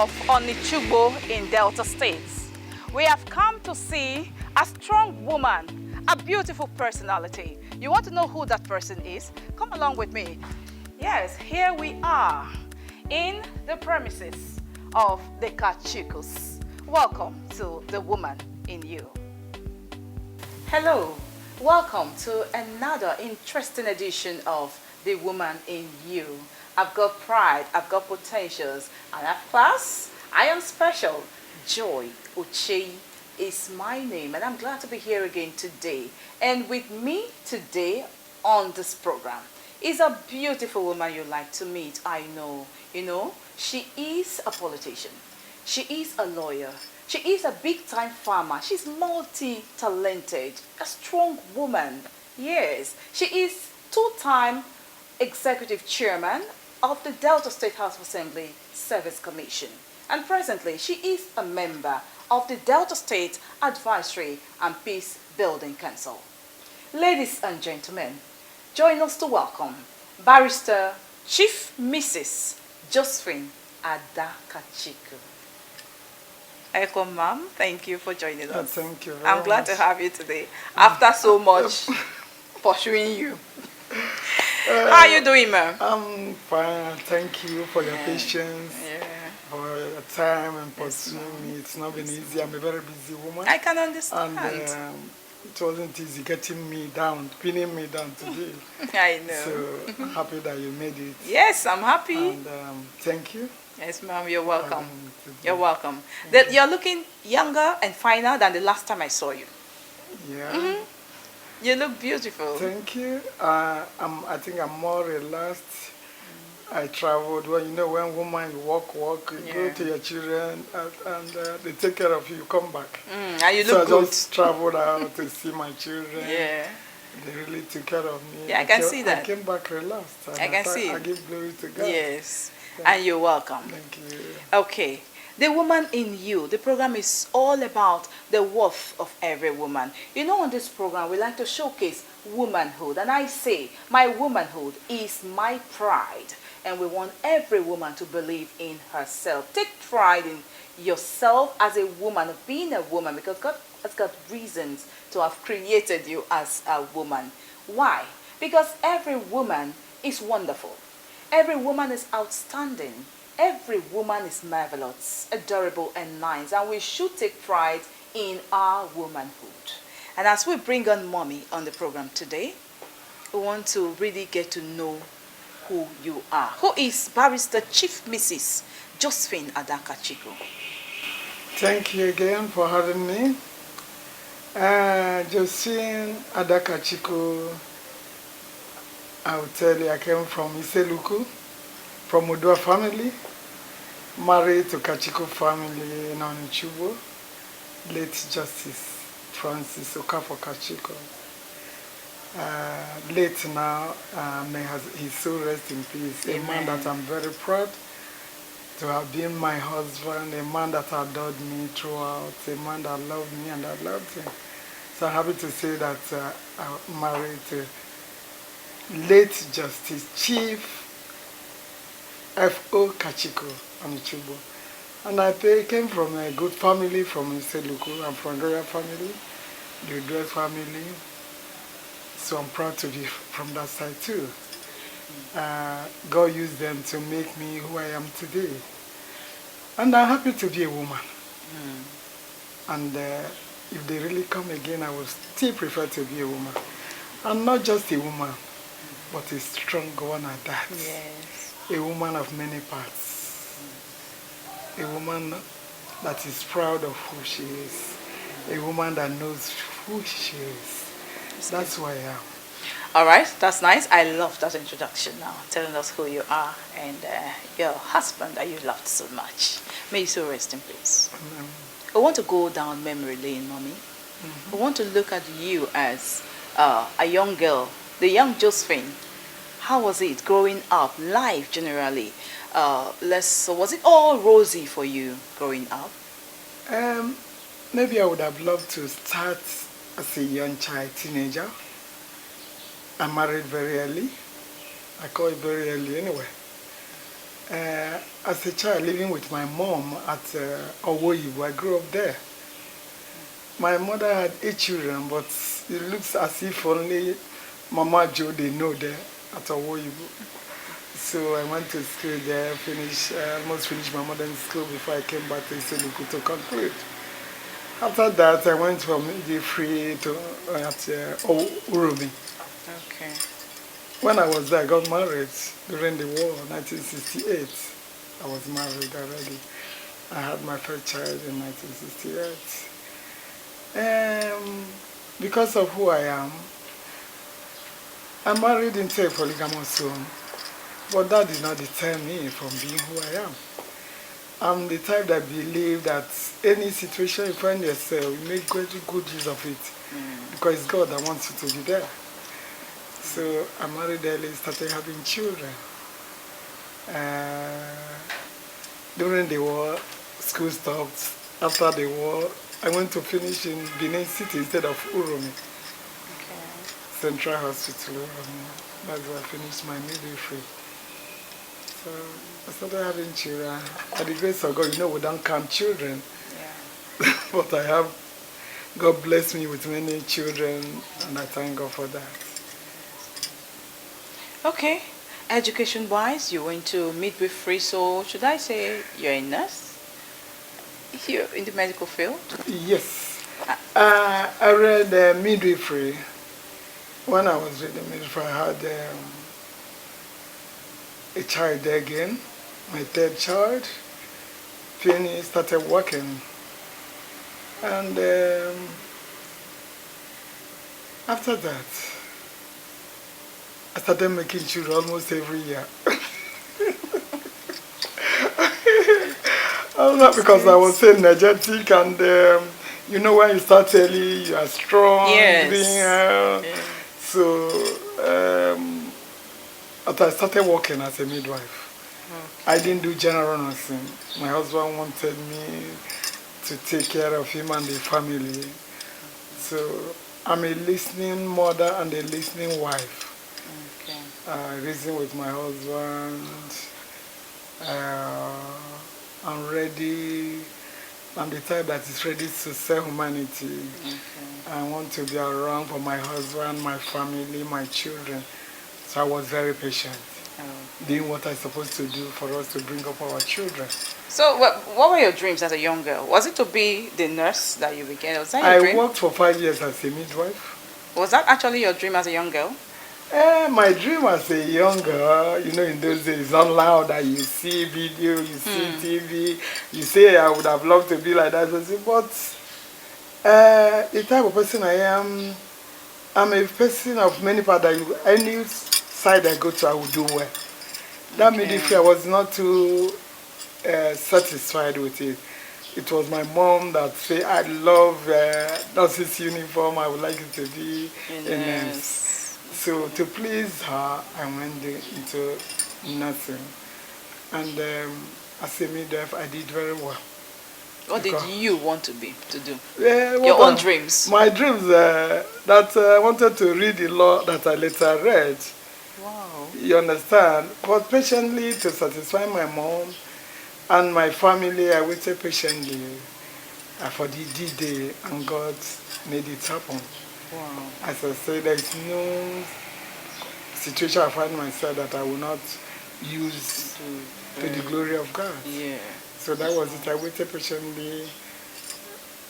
of Onichugbo in Delta State. We have come to see a strong woman, a beautiful personality. You want to know who that person is? Come along with me. Yes, here we are in the premises of the kachikwus. Welcome to the woman in you. Hello, welcome to another interesting edition of the woman in you. I've got pride, I've got potentials, and I've class. I am special. Joy Uche is my name, and I'm glad to be here again today. And with me today on this program is a beautiful woman you'd like to meet, I know. You know, she is a politician. She is a lawyer. She is a big-time farmer. She's multi-talented, a strong woman. Yes, she is two-time executive chairman of the Delta State House of Assembly Service Commission. And presently, she is a member of the Delta State Advisory and Peace Building Council. Ladies and gentlemen, join us to welcome Barrister Chief Mrs. Josephine Kachikwu. Welcome, ma'am. Thank you for joining us. Thank you very I'm glad much. to have you today after so much pursuing you. How are you doing, ma'am? I'm fine. Thank you for your patience, for your time and pursuing me. It's not been easy. I'm a very busy woman. I can understand. And it wasn't easy getting me down, pinning me down today. I know. So I'm happy that you made it. Yes, I'm happy. And thank you. Yes, ma'am, you're welcome. Today. You're welcome. You're looking younger and finer than the last time I saw you. Yeah. You look beautiful. Thank you. I think I'm more relaxed. I traveled. Well, you know, when woman you walk, you go to your children, and they take care of you. You come back. And you look so good. I just traveled out to see my children. Yeah. They really took care of me. Yeah, I can see that. I came back relaxed. And I can see. I give glory to God. Yes. And you're welcome. Thank you. Okay. The woman in you. The program is all about the worth of every woman. You know, on this program, we like to showcase womanhood. And I say, my womanhood is my pride. And we want every woman to believe in herself. Take pride in yourself as a woman, of being a woman, because God has got reasons to have created you as a woman. Why? Because every woman is wonderful. Every woman is outstanding. Every woman is marvelous, adorable, and nice. And we should take pride in our womanhood. And as we bring on mommy on the program today, we want to really get to know who you are. Who is Barrister Chief Mrs. Josephine Kachikwu? Thank you again for having me. Josephine Kachikwu, I will tell you, I came from Iseluku, from Udua family, married to Kachikwu family in Onichugbo, late Justice Francis Okafor Kachikwu. Late now, may his soul rest in peace. Amen. A man that I'm very proud to have been my husband, a man that adored me throughout, a man that loved me and I loved him. So I'm happy to say that I'm married to late Justice Chief F.O. Kachikwu Onichugbo. And I came from a good family from Iseluku. I'm from a royal family, the Udua family. So I'm proud to be from that side too. God used them to make me who I am today. And I'm happy to be a woman. And if they really come again, I will still prefer to be a woman. And not just a woman, but a strong one at that. Yes. A woman of many parts. A woman that is proud of who she is. A woman that knows who she is. That's who I am. All right, that's nice. I love that introduction now, telling us who you are and your husband that you loved so much. May you so rest in peace. I want to go down memory lane, mommy. I want to look at you as a young girl, the young Josephine. How was it growing up, life generally? Was it all rosy for you growing up? Maybe I would have loved to start as a young child, teenager. I married very early. I call it very early anyway. As a child living with my mom at Owoyibo, I grew up there. My mother had 8 children, but it looks as if only Mama Joe they know there at Owoyibo. So I went to school there, almost finished my modern school before I came back to Iseluku to conclude. After that, I went from the free to Urumi. Okay. When I was there, I got married during the war, 1968. I was married already. I had my first child in 1968. Because of who I am, I'm married into a polygamous home, but that did not deter me from being who I am. I'm the type that believe that any situation you find yourself, you make good use of it, because it's God that wants you to be there. So I married early, started having children. During the war, school stopped. After the war, I went to finish in Benin City instead of Urumi. Okay. Central Hospital. That's where I finished my midwifery. So I started having children. By the grace of God, we don't count children. Yeah. But I have, God bless me with many children, and I thank God for that. Okay. Education-wise, you went to midwifery, so should I say you're a nurse here in the medical field? Yes. I read midwifery. When I was reading midwifery, I had a child there again, my third child. Finished, started working. And after that, I started making children almost every year. Not because I was so energetic and you know when you start early, you are strong. Yes. So after I started working as a midwife, I didn't do general nursing. My husband wanted me to take care of him and the family. So I'm a listening mother and a listening wife. Okay. Raising with my husband. I'm ready. I'm the type that is ready to serve humanity. Okay. I want to be around for my husband, my family, my children. So I was very patient, doing what I'm supposed to do for us to bring up our children. So what were your dreams as a young girl? Was it to be the nurse that you became? Was that your dream? I worked for 5 years as a midwife. Was that actually your dream as a young girl? My dream as a young girl, you know, in those days, it's not loud that you see video, you see TV, you say, I would have loved to be like that. But the type of person I am, I'm a person of many parts that any side I go to, I will do well. That midwifery, I was not too satisfied with it. It was my mom that said, I love nurse's uniform, I would like it to be a nurse. So to please her, I went into nursing. And as a midwife, I did very well. What did you want to do? Your own dreams? My dreams, that I wanted to read the law that I later read. Wow. You understand? But patiently to satisfy my mom and my family, I waited patiently for the D-Day, and God made it happen. Wow. As I said, there is no situation I find myself that I will not use to the glory of God. Yeah. So that was it. I waited patiently.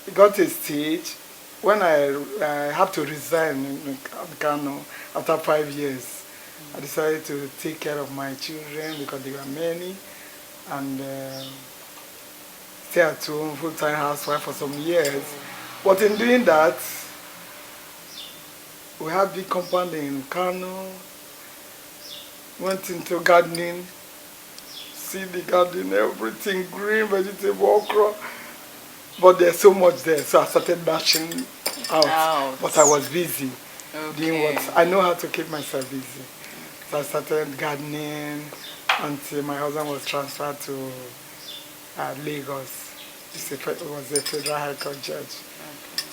It got to a stage when I had to resign in Kano after 5 years. I decided to take care of my children because there were many, and stay at home, full-time housewife for some years. But in doing that, we have big compound in Kano, went into gardening, see the garden, everything, green, vegetable, okra. But there's so much there, so I started bashing out. But I was busy doing what I know how to keep myself busy. So I started gardening until my husband was transferred to Lagos. It was a federal high court judge.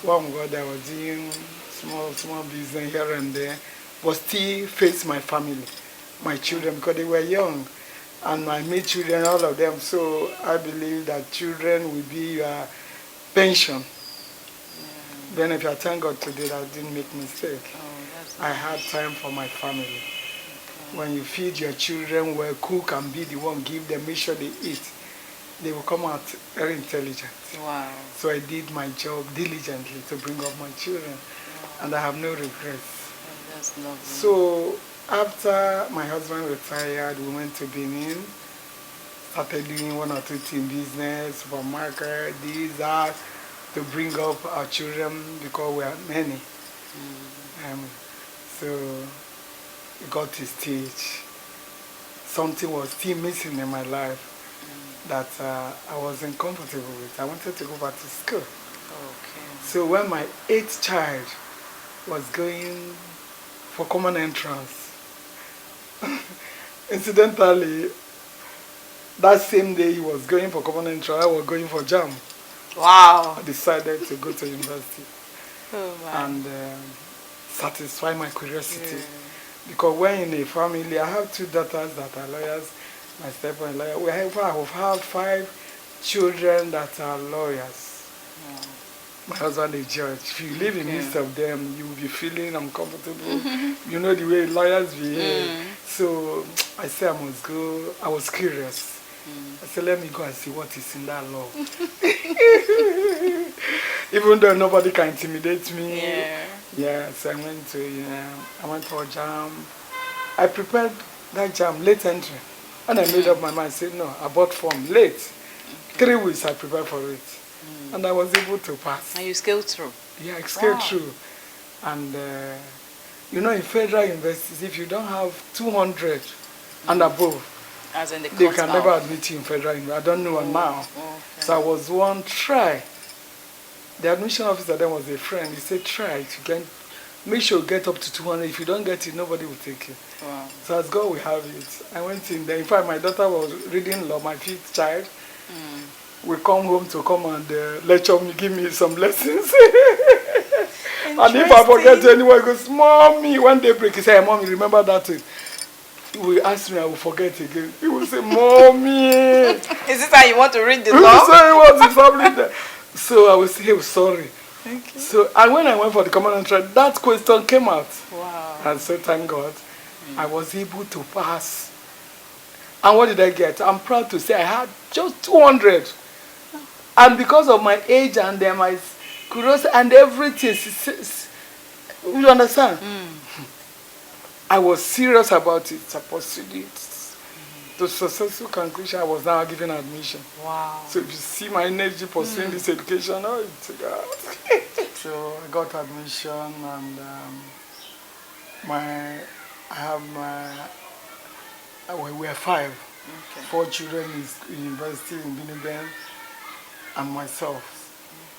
One God, I was doing small business here and there, but still face my family, my children, because they were young. and my maid children, all of them. So I believe that children will be your pension. Then if I thank God today that I didn't make mistake. I had time for my family. When you feed your children well, cook and be the one, give them, make sure they eat, they will come out very intelligent. Wow. So I did my job diligently to bring up my children, and I have no regrets. That's lovely. So after my husband retired, we went to Benin, started doing one or two team business, supermarket, this, that, to bring up our children because we are many. So it got to stage. Something was still missing in my life that I wasn't comfortable with. I wanted to go back to school. Okay. So when my 8th child was going for common entrance, incidentally, that same day he was going for common entrance, I was going for JAM. Wow. I decided to go to university and satisfy my curiosity. Because when in a family, I have 2 daughters that are lawyers, my stepmother lawyer. We have 5 children that are lawyers. My husband is judge. If you live in the midst of them, you will be feeling uncomfortable. You know the way lawyers behave. So I said I must go. I was curious. I said, let me go and see what is in that law. Even though nobody can intimidate me. So I went to for JAM. I prepared that JAM late entry. And I made up my mind, I said, no, I bought form late. 3 weeks I prepared for it. And I was able to pass. And you scaled through? Yeah, I scaled through. And, you know, in federal universities, if you don't have 200 and above, as in they can never admit you in federal university. I don't know now. Okay. So I was one try. The admission officer then was a friend. He said, try to get, make sure you get up to 200. If you don't get it, nobody will take you. Wow. So as God will have it. I went in there. In fact, my daughter was reading law, my 5th child. We come home to come and lecture me, give me some lessons. And if I forget anyone, he goes, Mommy, when they break, he said, Mommy, remember that thing. He will ask me, I will forget again. He will say, Mommy. Is it how you want to read the He law? will say, what's happening there? So I will say, hey, sorry. Okay. So, and when I went for the common entrance, that question came out. Wow. And so thank God, I was able to pass. And what did I get? I'm proud to say I had just 200. And because of my age and my curiosity and everything, you understand? I was serious about it. I pursued it. To successful conclusion, I was now given admission. Wow. So if you see my energy pursuing this education, oh, it's God. So I got admission and we were 5. Okay. 4 children in university in Binibem and myself.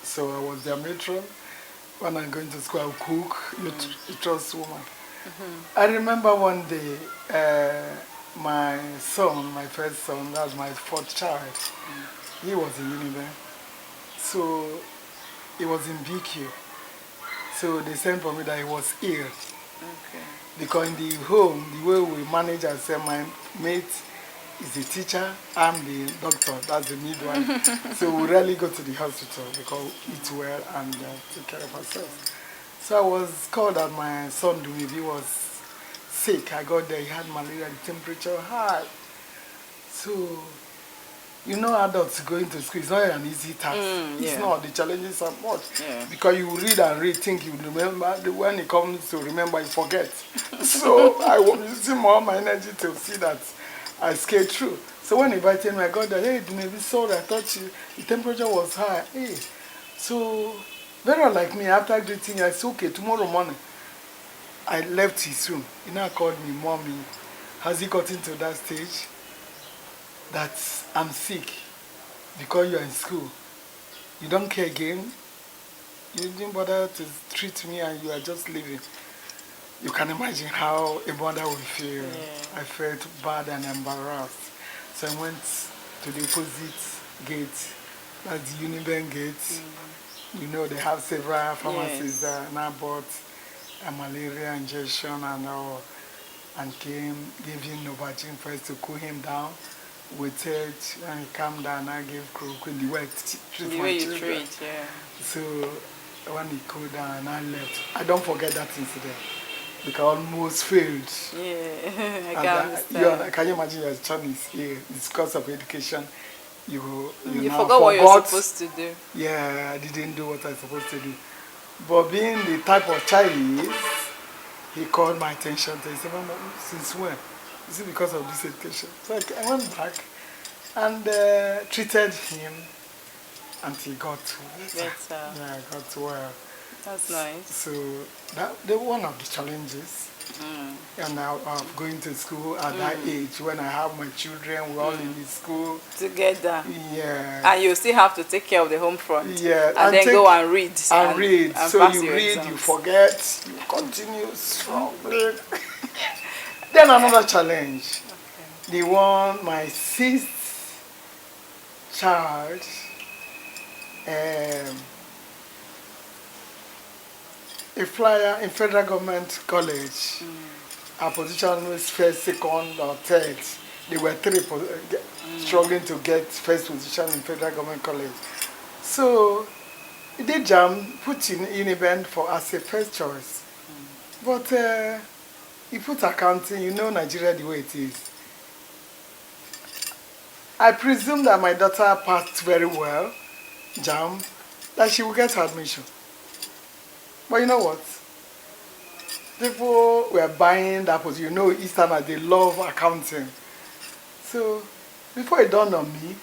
So I was their matron. When I'm going to school, I'll cook. You trust woman. I remember one day, my son, my first son, that was my 4th child, he was in Uniben. So he was in BQ. So they sent for me that he was ill. Okay. Because in the home, the way we manage ourselves, my mate is the teacher, I'm the doctor, that's the midwife. So we rarely go to the hospital because we eat well and take care of ourselves. So I was called that my son, he was sick. I got there, he had malaria, the temperature high. So, you know, adults going to school, it's not an easy task. It's not, the challenges are much. Because you read and read, think you remember, when it comes to remember, you forget. So I was using all my energy to see that I scaled through. So when he invited me, I got there, hey, maybe sorry, I thought the temperature was high. Hey. So, very unlike me, after greeting, I said, okay, tomorrow morning, I left his room. He now called me, Mommy, has he gotten to that stage that I'm sick because you're in school? You don't care again? You didn't bother to treat me and you are just leaving. You can imagine how a mother will feel. I felt bad and embarrassed. So I went to the opposite gate, that's the Uniben gate. You know, they have several pharmacies there, and I bought a malaria injection and all. and came, gave him Novacin first to cool him down. With it, when he calmed down, I gave chloroquine the way I treat The my way you children. treat, yeah. So when he cooled down, I left. I don't forget that incident because I almost failed. Yeah, I And can understand. can you imagine your son is here? It's because of education. You now forgot what you're supposed to do. Yeah, I didn't do what I was supposed to do. But being the type of child he is, he called my attention to it. He said, Mama, since when? Is it because of this education? So I went back and treated him until he got better. Yeah, got well. That's nice. So that one of the challenges. And now I'm going to school at that age when I have my children, we're all in the school together. Yeah. And you still have to take care of the home front. Yeah. And then go and read. And read. And so pass you your read, exams. you forget, you continue struggling. Then another challenge. The one, my sixth child, a flyer in federal government college. Our position was first, second, or third. They were three struggling to get first position in federal government college. So they jam put in event for as a first choice. But he put accounting, you know Nigeria the way it is. I presume that my daughter passed very well, jam, that she will get admission. But you know what? People were buying that position. You know, Easterners, they love accounting. So, before it dawned on me,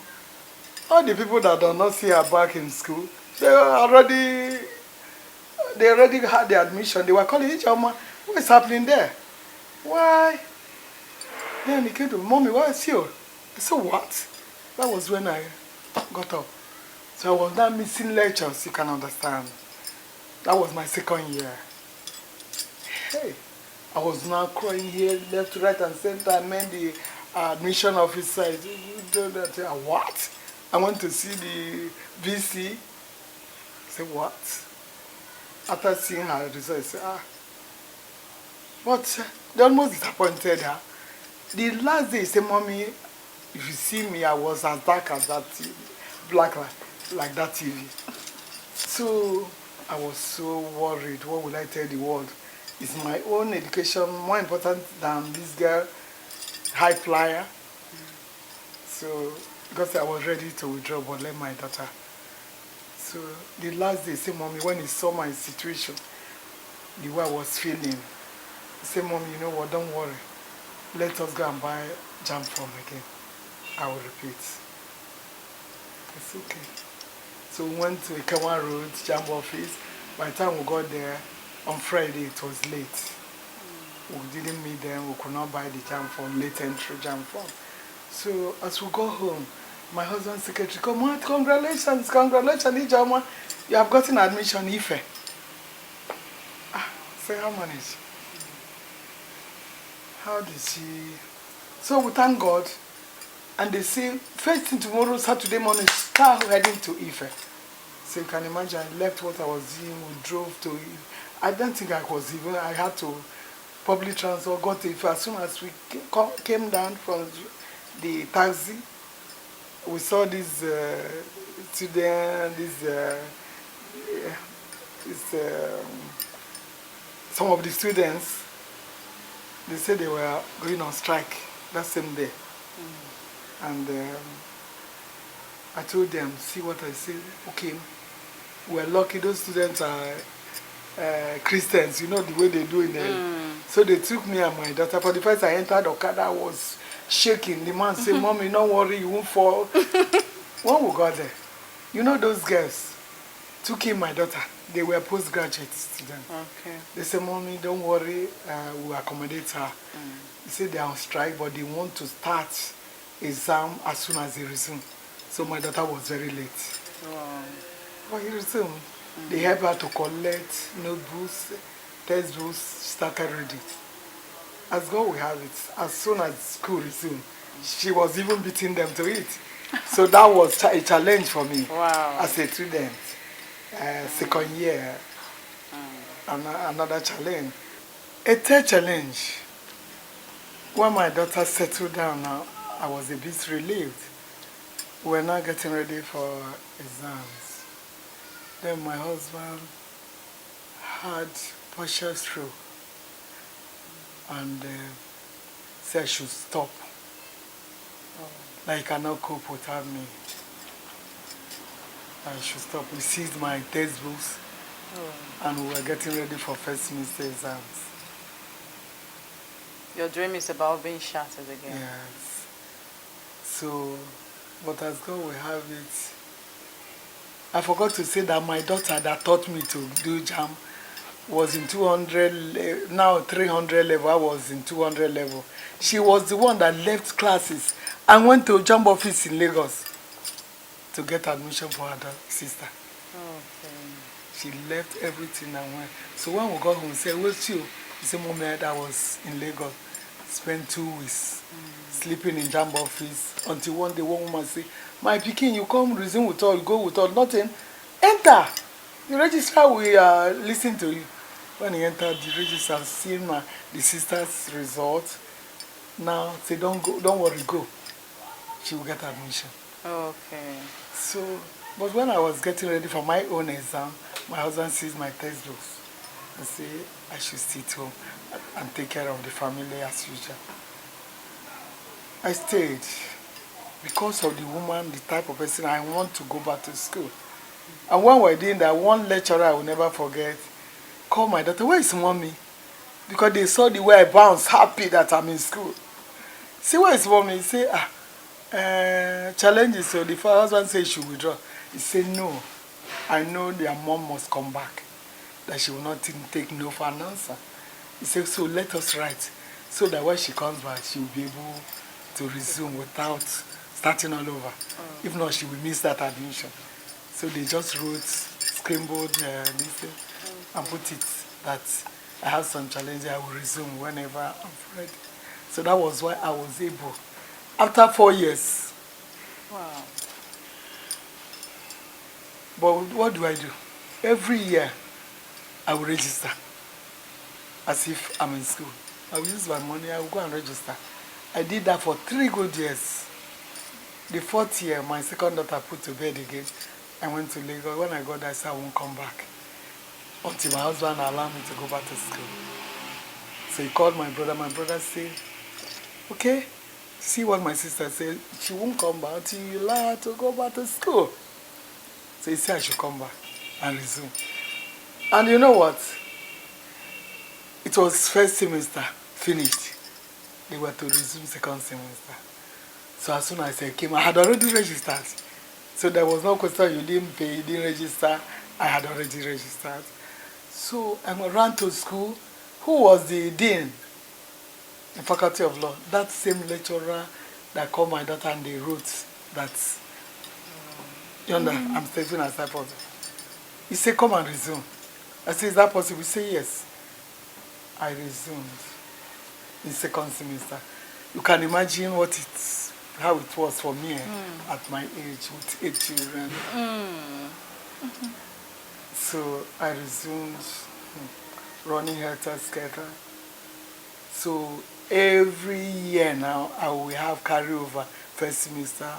all the people that do not see her back in school, they already had the admission. They were calling each other, what is happening there? Why? Then he came to me, Mommy, why is you? I said, what? That was when I got up. So I was not missing lectures, you can understand. That was my second year. Hey, I was now crying here, left, right, and center. I met the admission officer. I said, what? I went to see the VC. I said, what? After seeing her result, I said, But they almost disappointed her. The last day, he said, Mommy, if you see me, I was as dark as that TV, black like that TV. So I was so worried. What will I tell the world? Is my own education more important than this girl, high flyer? So, because I was ready to withdraw, but let my daughter. So, the last day, he said, Mommy, when he saw my situation, the way I was feeling, he said, Mommy, you know what, don't worry. Let us go and buy jam form again. I will repeat. It's okay. So we went to Ikawa Road, jam office. By the time we got there, on Friday, it was late. We didn't meet them, we could not buy the jam form, late entry jam form. So as we go home, my husband's secretary, come on, congratulations, Ijoma, you have gotten admission, Ife. Say, how manage? How did she? So we thank God, and they say, first thing tomorrow, Saturday morning, start heading to Ife. So you can imagine, I left what I was doing, we drove to Ife. I don't think I had to public transport, got to Ife. As soon as we came down from the taxi, we saw this student, some of the students, they said they were going on strike that same day. And I told them, see what I said, okay, we're lucky those students are Christians, you know the way they do in the... So they took me and my daughter. For the first I entered Okada, I was shaking. The man said, Mommy, don't worry, you won't fall. When we got there, you know those girls took in my daughter. They were postgraduate students. Okay. They said, Mommy, don't worry, we'll accommodate her. They said they're on strike, but they want to start exam as soon as they resume. So my daughter was very late. Wow. But he resumed. They helped her to collect notebooks, textbooks, started reading. As God will have it, as soon as school resumed, she was even beating them to it. So that was a challenge for me. Wow. As a student. Second year, another challenge. A third challenge, When my daughter settled down now, I was a bit relieved. We're now getting ready for exams. Then my husband had partial stroke and said I should stop. Like he cannot cope without me. I should stop. We seized my textbooks and we were getting ready for first semester exams. Your dream is about being shattered again. Yes. So, but as God will have it, I forgot to say that my daughter that taught me to do jam was in 200, now 300 level, I was in 200 level. She was the one that left classes and went to jam office in Lagos to get admission for her sister. Okay. She left everything and went. So when we got home, we said, where's you? He said, Mommy, I was in Lagos. Spent 2 weeks sleeping in jam office until one day one woman said, my pikin, you come resume with all, go with all, nothing. Enter. The registrar will listen to you. When he entered the register, seeing the sister's result, now say, don't go, don't worry, go. She will get admission. Okay. So, but when I was getting ready for my own exam, my husband sees my textbooks and say I should sit home and take care of the family as usual. I stayed because of the woman, the type of person I want to go back to school. And when we were doing that, one lecturer I will never forget called my daughter, where is mommy? Because they saw the way I bounced, happy that I'm in school. See, where is mommy? He said, challenges. So the husband said she should withdraw. He said, no, I know their mom must come back, that she will not take no for an answer. He said, so let us write, so that when she comes back, she will be able to resume without starting all over. If not, she will miss that admission. So they just wrote, scribbled this thing, and put it that I have some challenges, I will resume whenever I'm ready. So that was why I was able. After 4 years. Wow. But what do I do? Every year, I will register as if I'm in school. I will use my money, I will go and register. I did that for 3 good years. The 4th year, my second daughter put to bed again. I went to Lagos. When I got there, I said I won't come back until my husband allowed me to go back to school. So he called my brother. My brother said, okay, see what my sister said. She won't come back until you allow her to go back to school. So he said I should come back and resume. And you know what? It was first semester finished. They were to resume second semester. So as soon as I came, I had already registered. So there was no question, you didn't pay, you didn't register. I had already registered. So I ran to school. Who was the dean in Faculty of Law? That same lecturer that called my daughter and they wrote that, you know, I'm stating as I possible. He said, come and resume. I said, is that possible? He said, yes. I resumed in second semester. You can imagine how it was for me at my age with 8 children. So I resumed running helter-skelter. So every year now I will have carryover first semester.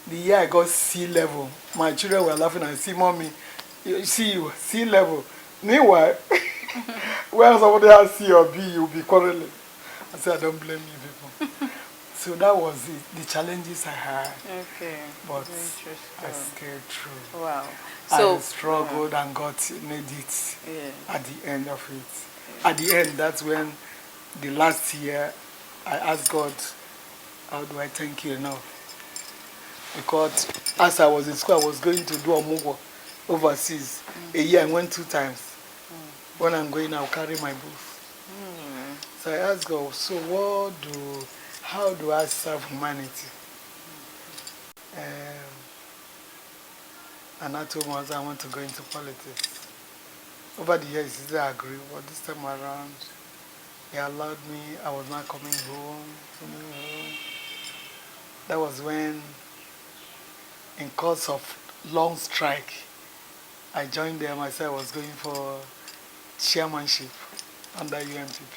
The year I got C level, my children were laughing and say, Mommy, you see you, C level. Meanwhile, when somebody has C or B, you'll be quarreling. I said, I don't blame you people. So that was it, the challenges I had. Okay. But I scaled through. Wow. So I struggled and made it at the end of it. At the end, that's when the last year I asked God, how do I thank you enough? Because as I was in school, I was going to do a move overseas. A year I went 2 times. When I'm going, I'll carry my booth. So I asked God, so how do I serve humanity? And I told my husband I want to go into politics. Over the years, he didn't agree, but this time around, he allowed me. I was not coming home. That was when, in course of long strike, I joined them. I said I was going for chairmanship under UNPP.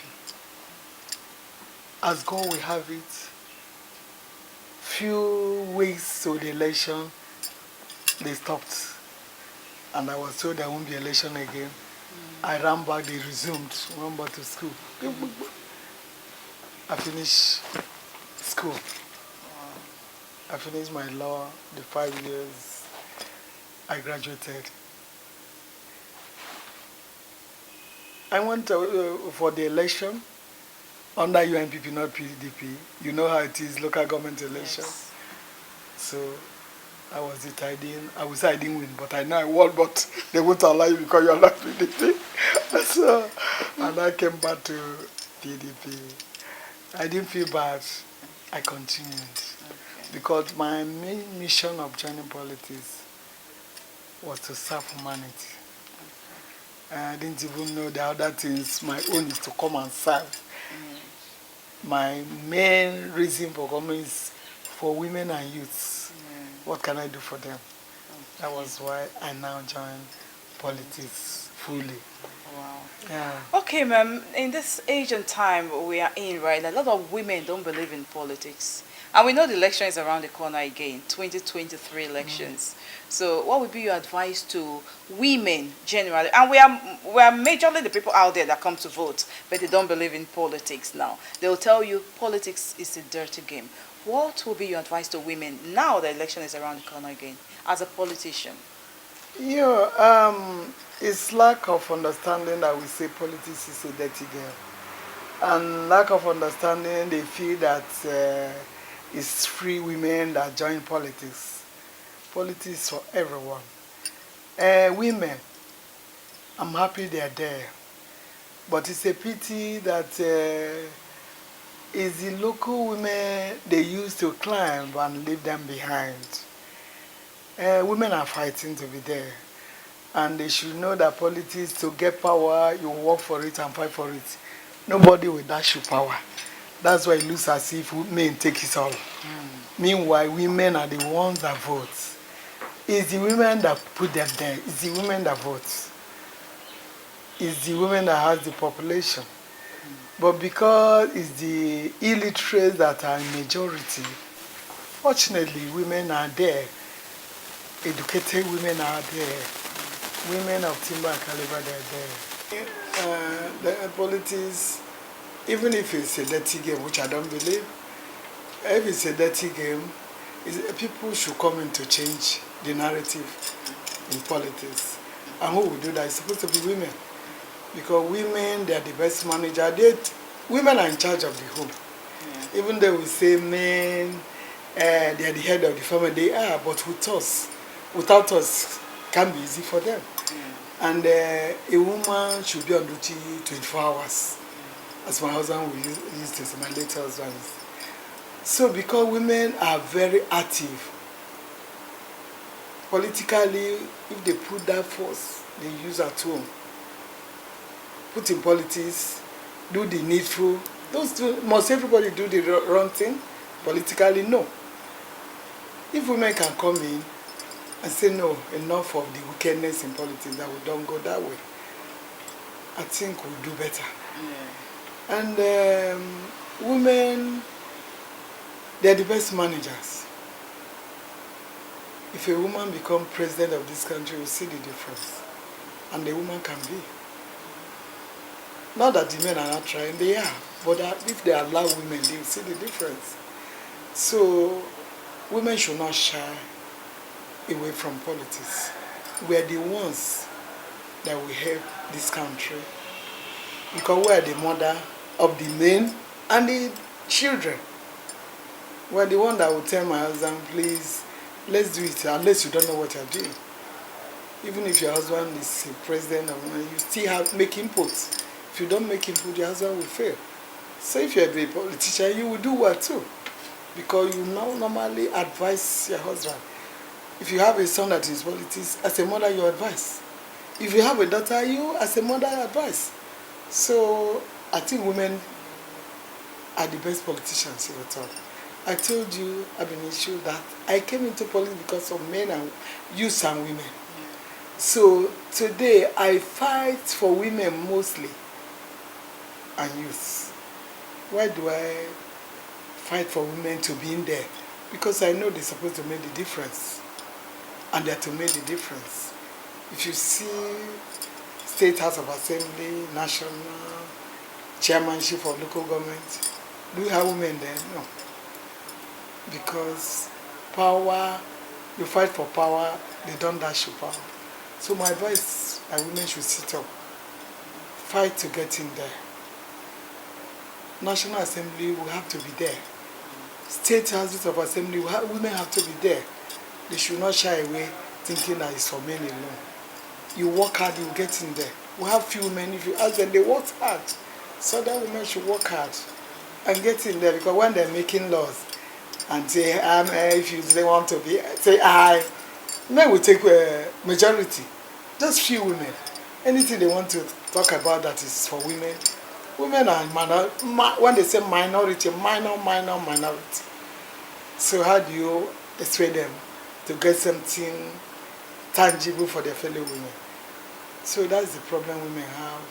as God will have it, few weeks to the election, they stopped. And I was told there won't be election again. I ran back, they resumed, went back to school. I finished school. I finished my law, the 5 years. I graduated. I went for the election under UNPP, not PDP. You know how it is, local government election. Yes. So I was it. I would say I didn't win, but I know I won, but they won't allow you because you're not PDP. So, and I came back to PDP. I didn't feel bad. I continued. Okay. Because my main mission of joining politics was to serve humanity. I didn't even know the other things. My own is to come and serve. My main reason for coming is for women and youths. What can I do for them? That was why I now joined politics fully. Wow. Yeah. Okay, ma'am, in this age and time we are in, right, a lot of women don't believe in politics. And we know the election is around the corner again, 2023 elections. So what would be your advice to women generally? And we are majorly the people out there that come to vote, but they don't believe in politics now. They'll tell you politics is a dirty game. What will be your advice to women now the election is around the corner again, as a politician? Yeah, it's lack of understanding that we say politics is a dirty game. And lack of understanding, they feel that it's free women that join politics. Politics is for everyone. Women, I'm happy they are there. But it's a pity that it's the local women they used to climb and leave them behind. Women are fighting to be there. And they should know that politics, to get power, you work for it and fight for it. Nobody will dash you power. That's why it looks as if men take it all. Meanwhile, women are the ones that vote. It's the women that put them there. It's the women that vote. It's the women that has the population. But because it's the illiterate that are in majority, fortunately, women are there. Educated women are there. Women of timber and caliber, they're there. The politics, even if it's a dirty game, which I don't believe, if it's a dirty game, people should come in to change the narrative in politics. And who will do that? It's supposed to be women. Because women, they are the best manager. Women are in charge of the home. Yeah. Even though we say men, they are the head of the family, they are, but without us, it can be easy for them. And a woman should be on duty 24 hours, as my husband used to say, my late husband. So because women are very active, politically, if they put that force, they use at home. Put in politics, do the needful. Those two, must everybody do the wrong thing? Politically, no. If women can come in and say, no, enough of the wickedness in politics, that we don't go that way, I think we'll do better. Yeah. And women, they're the best managers. If a woman becomes president of this country, we'll see the difference. And the woman can be. Not that the men are not trying, they are. But if they allow women, they'll see the difference. So, women should not shy away from politics. We are the ones that will help this country. Because we are the mother of the men and the children. We are the one that will tell my husband, please, let's do it, unless you don't know what you're doing. Even if your husband is a president, you still have make inputs. If you don't make input, your husband will fail. So if you're a politician, you will do well too. Because you now normally advise your husband. If you have a son that is politics, as a mother, you advise. If you have a daughter, you, as a mother, advise. So I think women are the best politicians in the talk. I told you, Abinishu, that I came into politics because of men and youth and women. So today, I fight for women mostly and youth. Why do I fight for women to be in there? Because I know they're supposed to make the difference. And they're to make the difference. If you see State House of Assembly, national chairmanship of local government, do you have women there? No. Because power, you fight for power, they don't dash you power. So my advice, women should sit up, fight to get in there. National Assembly will have to be there. State Houses of Assembly, women have to be there. They should not shy away thinking that it's for men alone. You work hard, you get in there. We have few women, if you ask them, they work hard. So that women should work hard and get in there, because when they're making laws and say, if you they want to be, say I, men will take a majority. Just few women. Anything they want to talk about that is for women. Women are when they say minority, minority. So how do you persuade them to get something tangible for their fellow women? So that's the problem women have.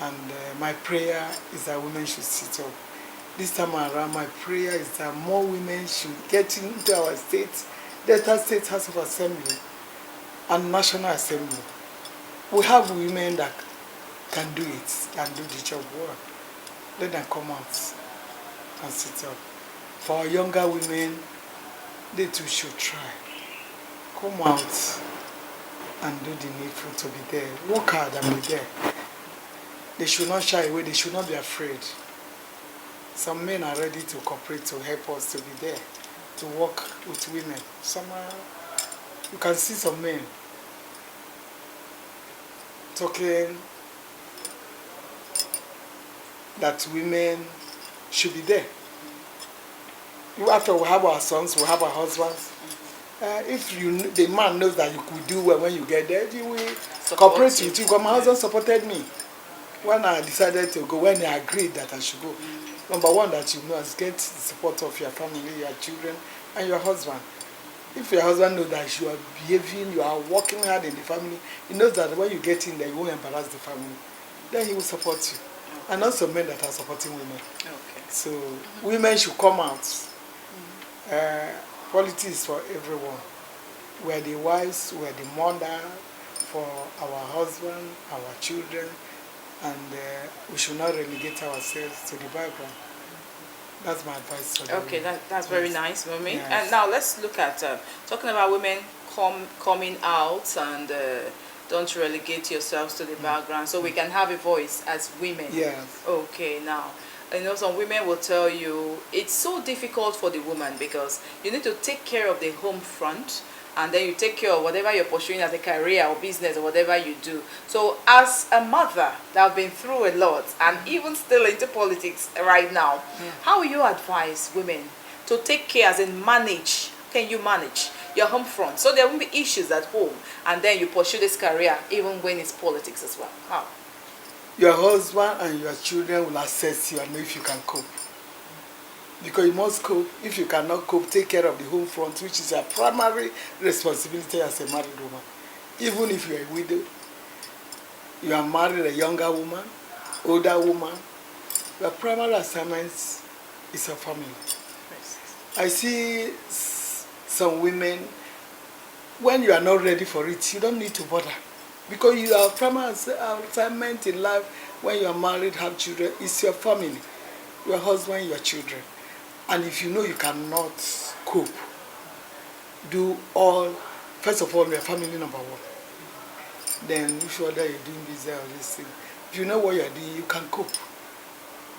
And my prayer is that women should sit up. This time around, my prayer is that more women should get into our state, Delta State House of Assembly and National Assembly. We have women that can do it, can do the job well. Let them come out and sit up. For our younger women, they too should try. Come out and do the needful to be there. Work hard and be there. They should not shy away, they should not be afraid. Some men are ready to cooperate to help us to be there, to work with women. Some you can see some men talking that women should be there. After we have our sons, we have our husbands. If the man knows that you could do well when you get there, he will cooperate with you. Because my husband supported me when I decided to go, when he agreed that I should go. Number one, that you must get the support of your family, your children, and your husband. If your husband knows that you are behaving, you are working hard in the family, he knows that when you get in there, you won't embarrass the family. Then he will support you. Okay. And also men that are supporting women. Okay. So women should come out. Politics is for everyone. We are the wives, we are the mother for our husband, our children, and we should not relegate ourselves to the background. That's my advice to them. Okay, that's very nice, Mummy. Yes. And now let's look at talking about women coming out and don't relegate yourselves to the background, so we can have a voice as women. Yes. Okay, now, some women will tell you it's so difficult for the woman because you need to take care of the home front, and then you take care of whatever you're pursuing as a career or business or whatever you do. So as a mother that have been through a lot and even still into politics right now, how will you advise women to take care, as in manage, can you manage your home front so there won't be issues at home, and then you pursue this career even when it's politics as well? How? Your husband and your children will assess you and know if you can cope. Because you must cope. If you cannot cope, take care of the home front, which is your primary responsibility as a married woman. Even if you are a widow, you are married a younger woman, older woman, your primary assignment is your family. I see some women, when you are not ready for it, you don't need to bother. Because your primary assignment in life, when you are married, have children, is your family, your husband, your children. And if you know you cannot cope, do all, first of all, your family number one. Then if you're doing business or this thing, if you know what you're doing, you can cope.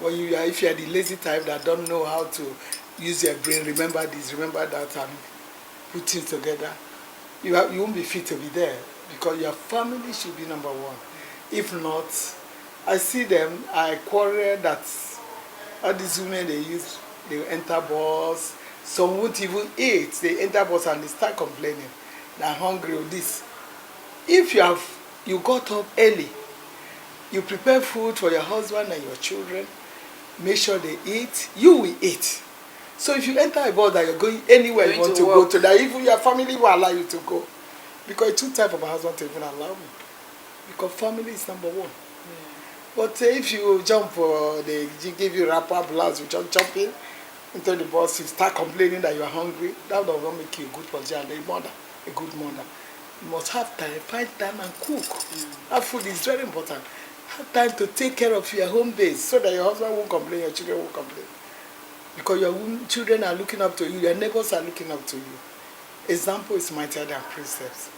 But if you're the lazy type that don't know how to use your brain, remember this, remember that, and put things together, you won't be fit to be there, because your family should be number one. If not, I see them, I quarrel that all these women they enter bus, some won't even eat, they enter bus and they start complaining, they're hungry or this. If you got up early, you prepare food for your husband and your children, make sure they eat, you will eat. So if you enter a bus that you're going anywhere you want to go to, that even your family will allow you to go. Because it's too tight for my husband to even allow me. Because family is number one. But if you jump for they give you wrapper blouse, you just jump in into the bus, you start complaining that you are hungry, that does not make you a good position and a mother, a good mother. You must have time, find time and cook. That food is very important. Have time to take care of your home base so that your husband won't complain, your children won't complain. Because your children are looking up to you, your neighbors are looking up to you. Example is mightier than precepts.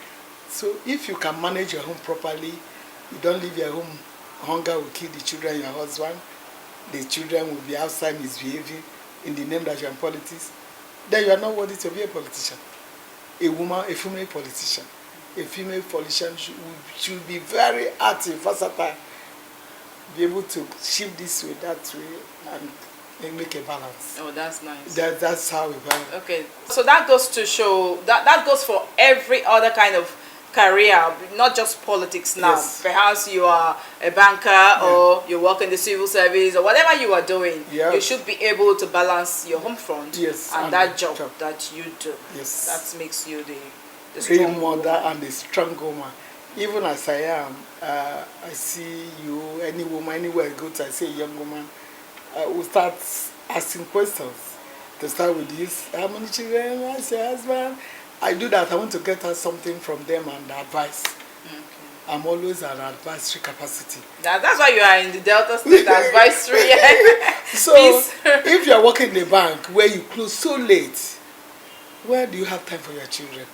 So if you can manage your home properly, you don't leave your home, hunger will kill the children, your husband, the children will be outside misbehaving in the name that you are in politics, then you are not worthy to be a politician. A woman, a female politician. A female politician should be very active, versatile, be able to shift this way, that way, and make a balance. Oh, that's nice. That's how we balance. Okay, so that goes to show that goes for every other kind of career, not just politics now. Yes. Perhaps you are a banker or you work in the civil service or whatever you are doing, you should be able to balance your home front and that job that you do. Yes. That makes you the strong mother and the strong woman. Even as I am, I see you, any woman, anywhere I go to, I see a young woman, will start asking questions. To start with this, how many children? I say, husband. I do that. I want to get her something from them and advice. Okay. I'm always an advisory capacity. That's why you are in the Delta State advisory. So, if you are working in the bank where you close so late, where do you have time for your children?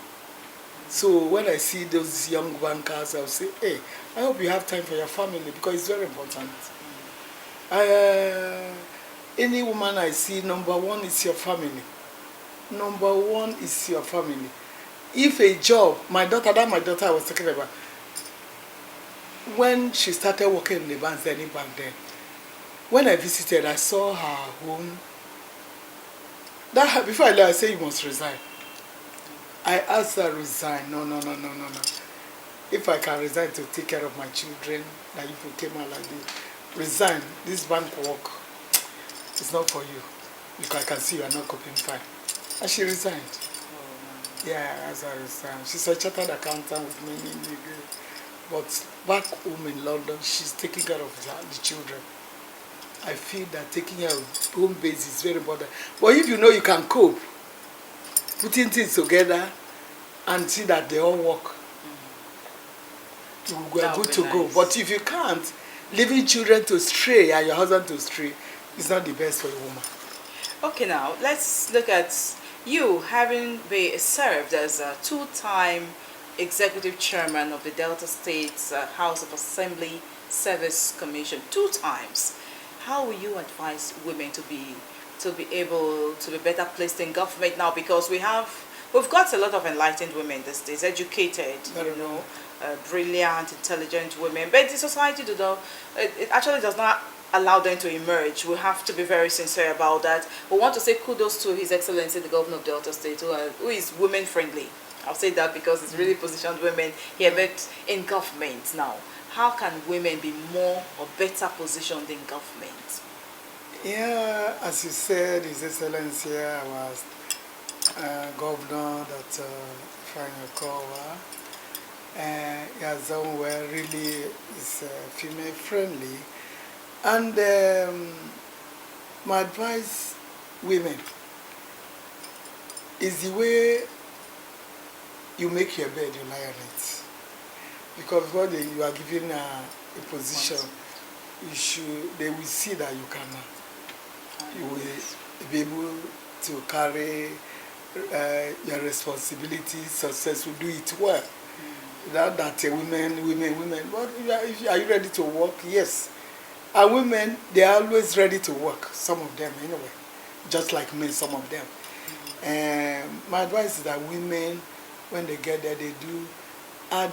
So when I see those young bankers, I'll say, hey, I hope you have time for your family because it's very important. Any woman I see, number one is your family. Number one is your family. If a job, my daughter I was talking about, when she started working in the bank, then, when I visited, I saw her home. Before I left, I said, you must resign. I asked her to resign. No. If I can resign to take care of my children, like if you came out like this, resign. This bank work, it's not for you. Because I can see you are not coping fine. And she resigned. As I resigned. She's a chartered accountant with many degrees. But back home in London, she's taking care of the children. I feel that taking care of home base is very important. But if you know you can cope, putting things together and see that they all work, you are good to go. But if you can't, leaving children to stray and your husband to stray is not the best for a woman. Okay, now let's look at you having served as a two-time executive chairman of the Delta State's House of Assembly Service Commission, 2 times. How will you advise women to be able to be better placed in government now? Because we've got a lot of enlightened women these days, educated, brilliant, intelligent women, but the society it actually does not allow them to emerge. We have to be very sincere about that. We want to say kudos to His Excellency the Governor of Delta State, who is women friendly. I'll say that because it's really positioned women here, but in government now, how can women be more or better positioned in government? Yeah, as you said, His Excellency was Governor that Fanyakowa, he has done well, really is female friendly. And my advice, women, is the way you make your bed, you lie on it. Because when you are given a position, they will see that you will be able to carry your responsibility, successful, do it well. That women, but are you ready to work? Yes. And women, they are always ready to work, some of them anyway, just like men, some of them. And my advice is that women, when they get there, they do add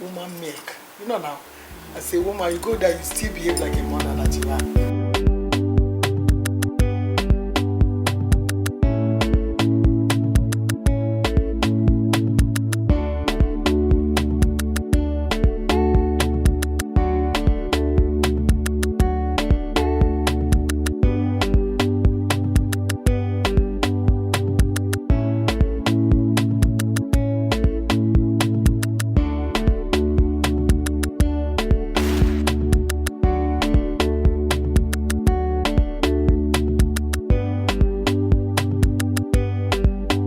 woman milk. You know now, as a woman, you go there, you still behave like a mother.